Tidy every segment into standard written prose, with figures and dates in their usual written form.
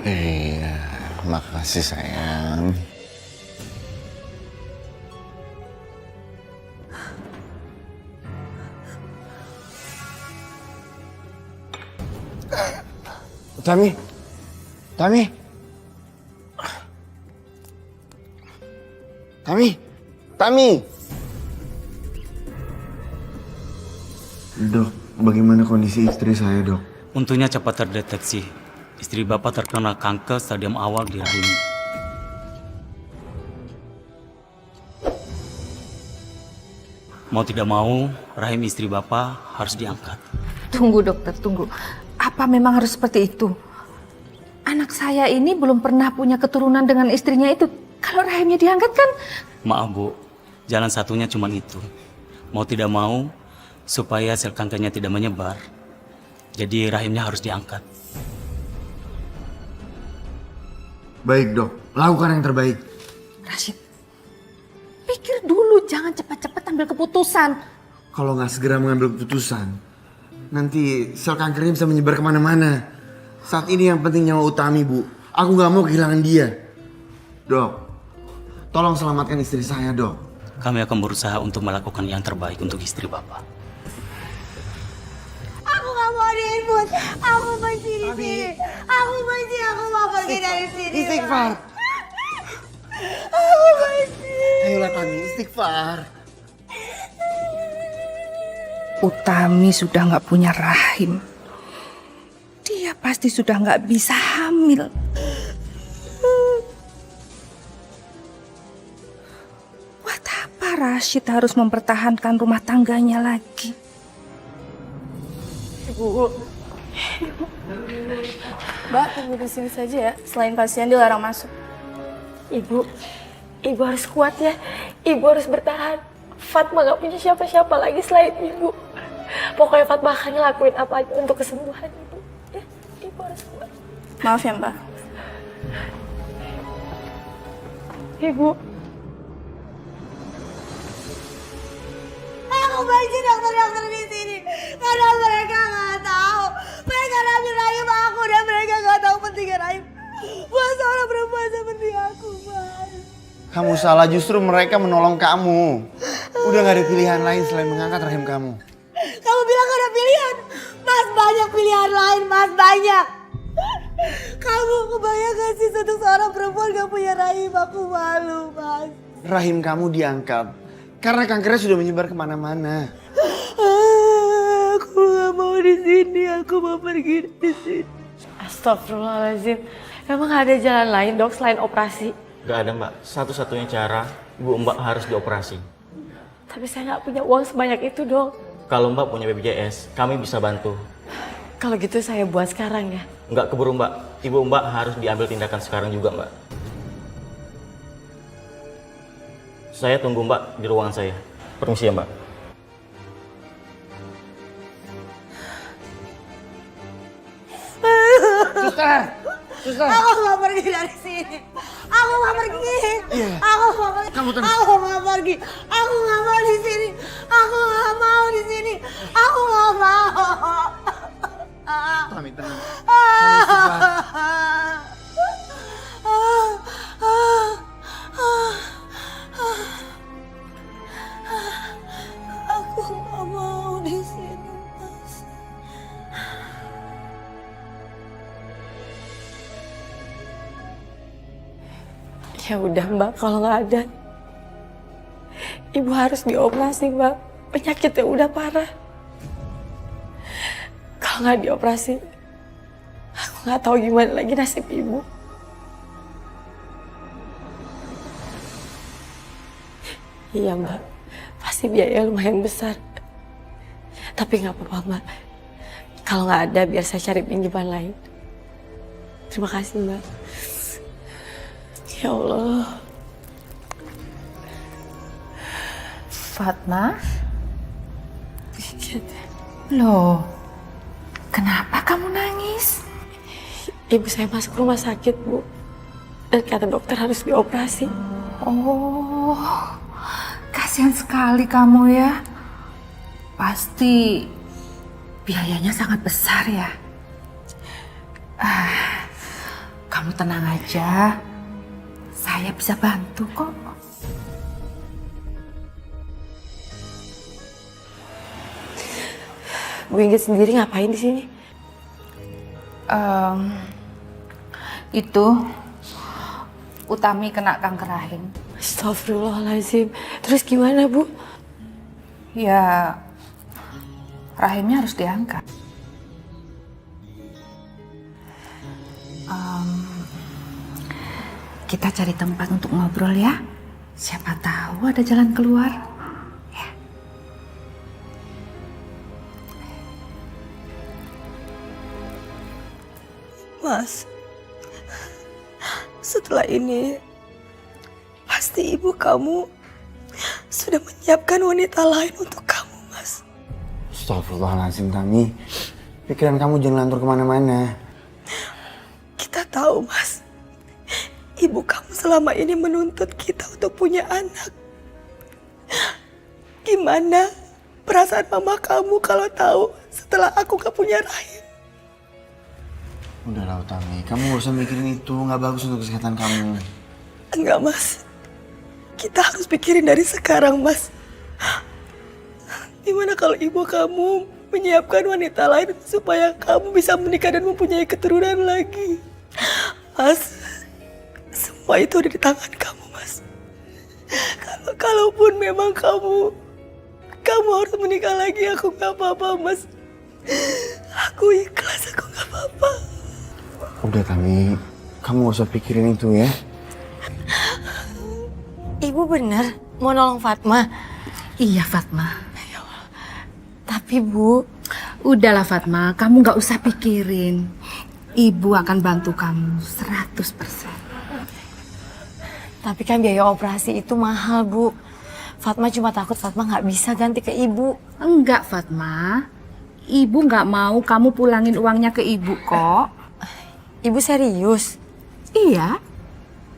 Iya, makasih sayang. Tami, Tami, Tami, Tami. Dok, bagaimana kondisi istri saya, dok? Untungnya cepat terdeteksi. Istri Bapak terkena kanker stadium awal di rahim. Mau tidak mau, rahim istri Bapak harus diangkat. Tunggu dokter, tunggu. Apa memang harus seperti itu? Anak saya ini belum pernah punya keturunan dengan istrinya itu. Kalau rahimnya diangkat kan? Maaf Bu, jalan satunya cuma itu. Mau tidak mau, supaya sel kankernya tidak menyebar, jadi rahimnya harus diangkat. Baik dok, lakukan yang terbaik. Rashid, pikir dulu, jangan cepat-cepat ambil keputusan. Kalau nggak segera mengambil keputusan, nanti sel kankernya bisa menyebar kemana-mana. Saat ini yang penting nyawa Utami, Bu. Aku nggak mau kehilangan dia. Dok, tolong selamatkan istri saya, dok. Kami akan berusaha untuk melakukan yang terbaik untuk istri Bapak. Aku gak mau diinput. Aku benci di sini. Aku benci. Aku mau pergi dari sini. Istighfar. Aku benci. Ayolah Tami, istighfar. Utami sudah nggak punya rahim. Dia pasti sudah nggak bisa hamil. Buat apa Rashid harus mempertahankan rumah tangganya lagi? Ibu, Mbak tunggu di sini saja ya. Selain pasien dilarang masuk. Ibu harus kuat ya. Ibu harus bertahan. Fatma gak punya siapa-siapa lagi selain ibu. Pokoknya Fatma akan ngelakuin apa aja untuk kesembuhan ibu. Ya, ibu harus kuat. Maaf ya Mbak. Ibu. Aku benci dokter-dokter di sini. Karena mereka gak tahu. Mereka ambil rahim aku dan mereka gak tahu pentingnya rahim. Buat seorang perempuan seperti aku, Mas. Kamu salah, justru mereka menolong kamu. Udah gak ada pilihan lain selain mengangkat rahim kamu. Kamu bilang gak ada pilihan. Mas, banyak pilihan lain, Mas. Banyak. Kamu kebayang gak sih untuk seorang perempuan gak punya rahim? Aku malu, Mas. Rahim kamu diangkat karena kankernya sudah menyebar kemana-mana. Aku gak mau di sini. Aku mau pergi dari sini. Astagfirullahaladzim. Emang gak ada jalan lain dok selain operasi? Gak ada mbak, satu-satunya cara ibu mbak harus dioperasi. Tapi saya nggak punya uang sebanyak itu dok. Kalau mbak punya BPJS, kami bisa bantu. Kalau gitu saya buat sekarang ya. Nggak keburu mbak, ibu mbak harus diambil tindakan sekarang juga mbak. Saya tunggu mbak di ruangan saya. Permisi ya mbak. Suster, Aku mau pergi dari sini. Aku mau pergi. Aku mau pergi. Kamu tenang. Aku mau pergi. Aku nggak mau di sini. Aku nggak mau di sini. Aku nggak mau. Tami tenang. Tami istighfar. Aku nggak mau di sini, Mas. Ya udah mbak, kalau nggak ada, ibu harus dioperasi mbak. Penyakitnya udah parah. Kalau nggak dioperasi, aku nggak tahu gimana lagi nasib ibu. Iya mbak, pasti biaya lumayan besar. Tapi nggak apa-apa mbak. Kalau nggak ada, biar saya cari pinjaman lain. Terima kasih mbak. Ya Allah. Fatma? Loh, kenapa kamu nangis? Ibu saya masuk rumah sakit, Bu. Dan kata dokter harus dioperasi. Oh, kasihan sekali kamu ya. Pasti biayanya sangat besar ya. Kamu tenang aja. Saya bisa bantu kok. Bu Inggit sendiri ngapain di sini? Itu Utami kena kanker rahim. Astagfirullahaladzim. Terus gimana, Bu? Ya, rahimnya harus diangkat. Kita cari tempat untuk ngobrol ya. Siapa tahu ada jalan keluar. Ya. Mas, setelah ini pasti ibu kamu sudah menyiapkan wanita lain untuk kamu, Mas. Astagfirullahaladzim, Tami. Pikiran kamu jangan lantur kemana-mana. Kita tahu, Mas. Ibu kamu selama ini menuntut kita untuk punya anak. Gimana perasaan mama kamu kalau tahu setelah aku gak punya rahim? Udahlah, Utami. Kamu gak usah mikirin itu. Gak bagus untuk kesehatan kamu. Enggak, Mas. Kita harus pikirin dari sekarang, Mas. Gimana kalau ibu kamu menyiapkan wanita lain supaya kamu bisa menikah dan mempunyai keturunan lagi? Mas, semua itu ada di tangan kamu, Mas. Kalaupun memang kamu harus menikah lagi, aku gak apa-apa, Mas. Aku ikhlas, aku gak apa-apa. Udah, Tami. Kamu gak usah pikirin itu ya. Ibu bener mau nolong Fatma? Iya, Fatma. Tapi, Bu, Udahlah, Fatma. Kamu gak usah pikirin. Ibu akan bantu kamu 100%. tapi kan biaya operasi itu mahal, Bu. Fatma cuma takut Fatma nggak bisa ganti ke ibu. Enggak, Fatma. Ibu nggak mau kamu pulangin uangnya ke ibu kok. Ibu serius? Iya,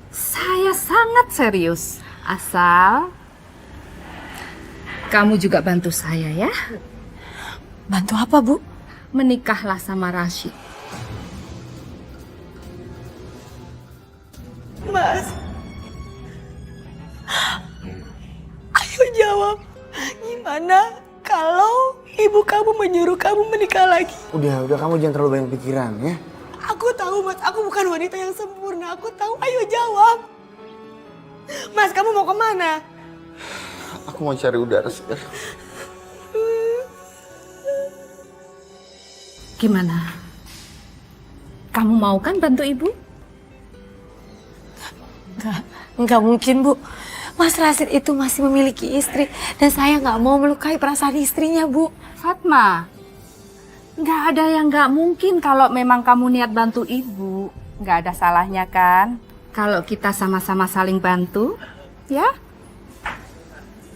saya sangat serius. Asal kamu juga bantu saya ya. Bantu apa, Bu? Menikahlah sama Rashid. Mas, ayo jawab. Gimana kalau ibu kamu menyuruh kamu menikah lagi? Udah, kamu jangan terlalu banyak pikiran ya. Aku tahu, Mas, aku bukan wanita yang sempurna. Aku tahu, ayo jawab. Mas, kamu mau kemana? Aku mau cari udara segar. Gimana? Kamu mau kan bantu ibu? Enggak mungkin, Bu. Mas Rashid itu masih memiliki istri. Dan saya nggak mau melukai perasaan istrinya, Bu. Fatma, nggak ada yang nggak mungkin kalau memang kamu niat bantu ibu. Nggak ada salahnya kan? Kalau kita sama-sama saling bantu, ya?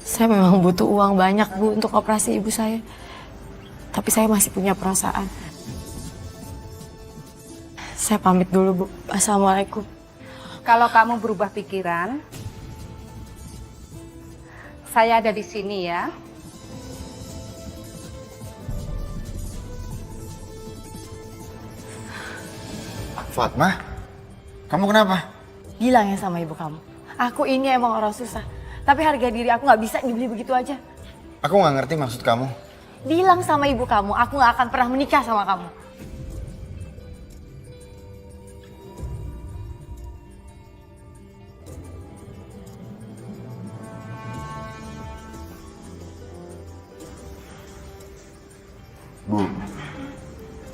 Saya memang butuh uang banyak, Bu, untuk operasi ibu saya. Tapi saya masih punya perasaan. Saya pamit dulu, Bu. Assalamualaikum. Kalau kamu berubah pikiran, saya ada di sini ya. Fatma, kamu kenapa? Bilang ya sama ibu kamu. Aku ini emang orang susah. Tapi harga diri aku nggak bisa dibeli begitu aja. Aku nggak ngerti maksud kamu. Bilang sama ibu kamu, aku nggak akan pernah menikah sama kamu. Bu,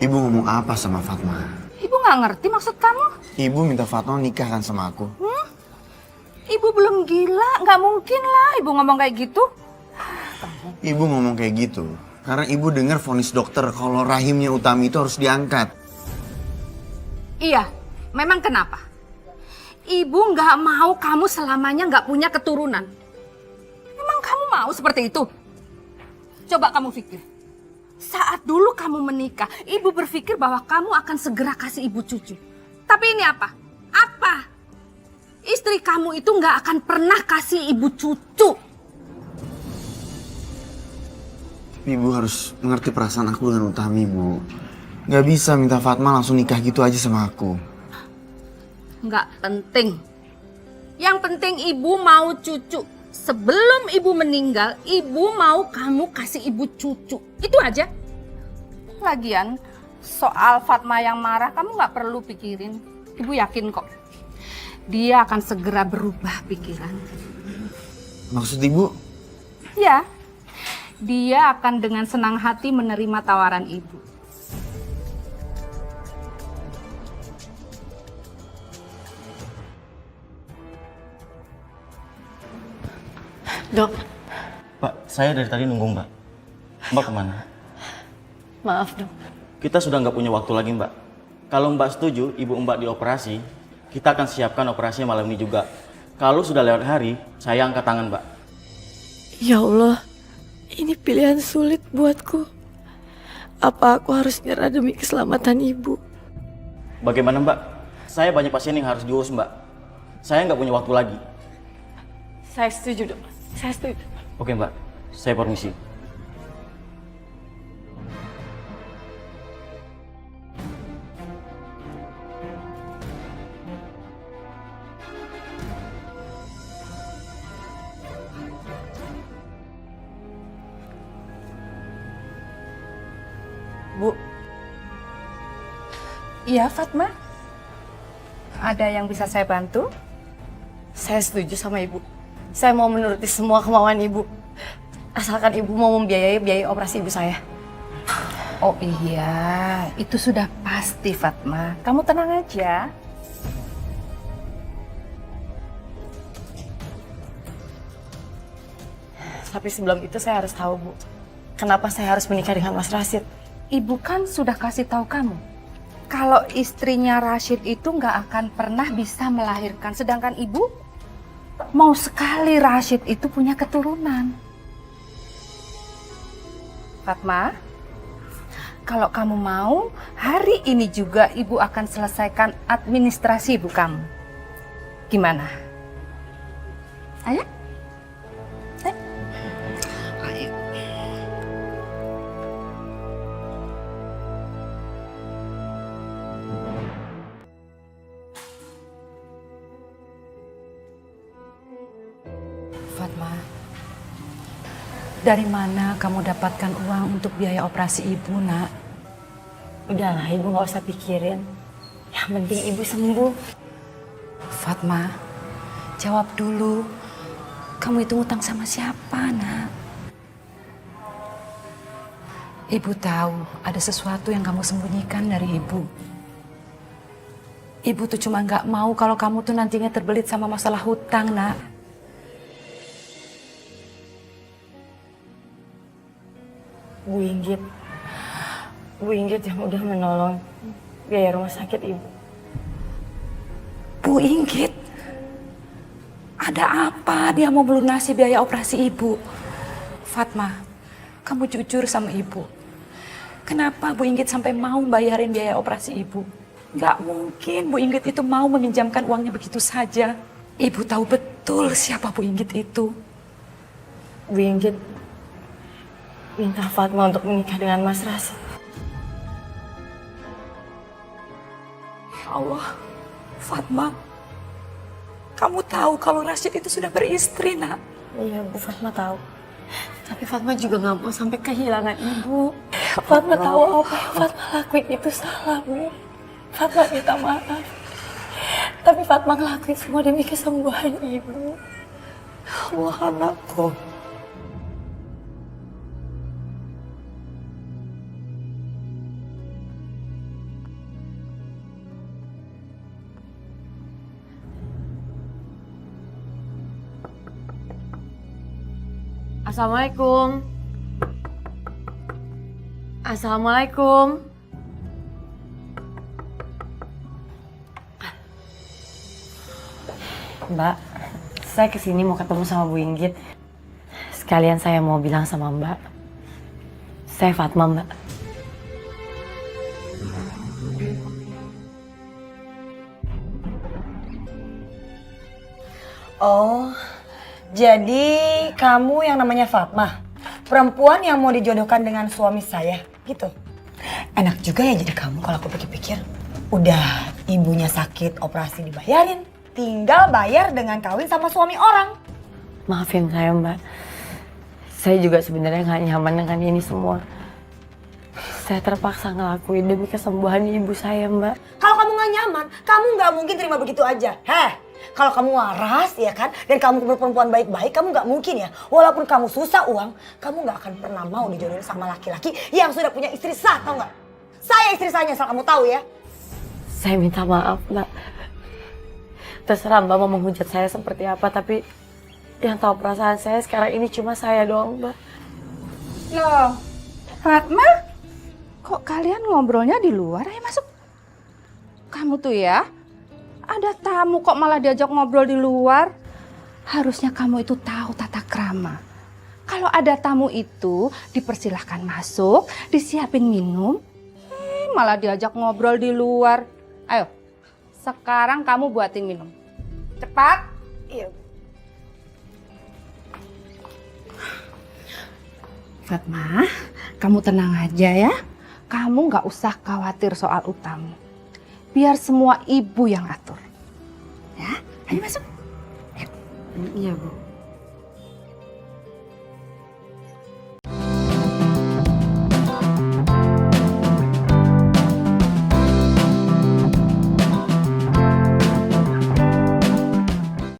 ibu ngomong apa sama Fatma? Ibu nggak ngerti maksud kamu? Ibu minta Fatma nikah kan sama aku. Ibu belum gila, nggak mungkin lah ibu ngomong kayak gitu. Ibu ngomong kayak gitu karena ibu dengar vonis dokter kalau rahimnya Utami itu harus diangkat. Iya, memang kenapa? Ibu nggak mau kamu selamanya nggak punya keturunan. Memang kamu mau seperti itu? Coba kamu pikir. Saat dulu kamu menikah, ibu berpikir bahwa kamu akan segera kasih ibu cucu. Tapi ini apa? Apa? Istri kamu itu nggak akan pernah kasih ibu cucu. Tapi ibu harus mengerti perasaan aku dengan Utami, Bu. Gak bisa minta Fatma langsung nikah gitu aja sama aku. nggak penting. Yang penting ibu mau cucu. Sebelum ibu meninggal, ibu mau kamu kasih ibu cucu. Itu aja. Lagian, soal Fatma yang marah kamu nggak perlu pikirin. Ibu yakin kok. Dia akan segera berubah pikiran. Maksud ibu? Ya, dia akan dengan senang hati menerima tawaran ibu. Dok, Mbak, saya dari tadi nunggu Mbak. Mbak kemana? maaf dok. Kita sudah nggak punya waktu lagi Mbak. Kalau Mbak setuju ibu Mbak dioperasi, kita akan siapkan operasinya malam ini juga. Kalau sudah lewat hari, saya angkat tangan Mbak. Ya Allah, ini pilihan sulit buatku. Apa aku harus nyerah demi keselamatan ibu? Bagaimana Mbak? Saya banyak pasien yang harus diurus Mbak. Saya nggak punya waktu lagi. Saya setuju dok, saya setuju. Oke Mbak, saya permisi. Bu. Iya, Fatma. Ada yang bisa saya bantu? Saya setuju sama ibu. Saya mau menuruti semua kemauan ibu. Asalkan ibu mau membiayai biaya operasi ibu saya. Oh iya, itu sudah pasti Fatma. Kamu tenang aja. Tapi sebelum itu saya harus tahu bu, kenapa saya harus menikah dengan Mas Rashid? Ibu kan sudah kasih tahu kamu. Kalau istrinya Rashid itu nggak akan pernah bisa melahirkan. Sedangkan ibu mau sekali Rashid itu punya keturunan. Fatma, kalau kamu mau, hari ini juga ibu akan selesaikan administrasi ibu kamu. Gimana? Ayo? Ayo. Fatma, dari mana kamu dapatkan uang untuk biaya operasi ibu, nak? Udahlah ibu nggak usah pikirin. Yang penting ibu sembuh. Fatma, jawab dulu. Kamu itu ngutang sama siapa, nak? Ibu tahu ada sesuatu yang kamu sembunyikan dari ibu. Ibu tuh cuma nggak mau kalau kamu tuh nantinya terbelit sama masalah hutang, nak. Bu Inggit yang udah menolong biaya rumah sakit ibu. Bu Inggit, ada apa dia mau melunasi biaya operasi ibu? Fatma, kamu jujur sama ibu. Kenapa Bu Inggit sampai mau bayarin biaya operasi ibu? Gak mungkin Bu Inggit itu mau meminjamkan uangnya begitu saja. Ibu tahu betul siapa Bu Inggit itu. Bu Inggit minta Fatma untuk menikah dengan Mas Rashid. Ya Allah, Fatma, kamu tahu kalau Rashid itu sudah beristri, nak? Iya, Bu Fatma tahu. Tapi Fatma juga nggak mau sampai kehilangan ibu. Fatma tahu apa yang Fatma lakuin itu salah, Bu. Fatma minta maaf. Tapi Fatma ngelakuin semua demi kesembuhan ibu. Allah, anakku. Assalamualaikum. Assalamualaikum. Mbak, saya kesini mau ketemu sama Bu Inggit. Sekalian saya mau bilang sama Mbak, saya Fatma, Mbak. Oh, jadi kamu yang namanya Fatma, perempuan yang mau dijodohkan dengan suami saya, gitu. Enak juga ya jadi kamu kalau aku pikir-pikir. Udah ibunya sakit, operasi dibayarin. Tinggal bayar dengan kawin sama suami orang. Maafin saya, Mbak. Saya juga sebenarnya nggak nyaman dengan ini semua. Saya terpaksa ngelakuin demi kesembuhan ibu saya, Mbak. Kalau kamu nggak nyaman, kamu nggak mungkin terima begitu aja. Kalau kamu waras ya kan, dan kamu perempuan baik-baik, kamu nggak mungkin ya. Walaupun kamu susah uang, kamu nggak akan pernah mau dijodohin sama laki-laki yang sudah punya istri sah, tau nggak? Saya istri saya, asal kamu tahu ya. Saya minta maaf, Mbak. Terserah Mbak mau menghujat saya seperti apa, tapi yang tahu perasaan saya sekarang ini cuma saya doang, Mbak. Loh, Fatma, kok kalian ngobrolnya di luar? Ayo masuk. Kamu tuh ya, ada tamu kok malah diajak ngobrol di luar. Harusnya kamu itu tahu tata krama. Kalau ada tamu itu dipersilahkan masuk, disiapin minum. Malah diajak ngobrol di luar. Ayo, sekarang kamu buatin minum. Cepat. Iya. Fatma, kamu tenang aja ya. Kamu nggak usah khawatir soal utang. Biar semua ibu yang atur. Ya, ayo masuk. Iya, Bu.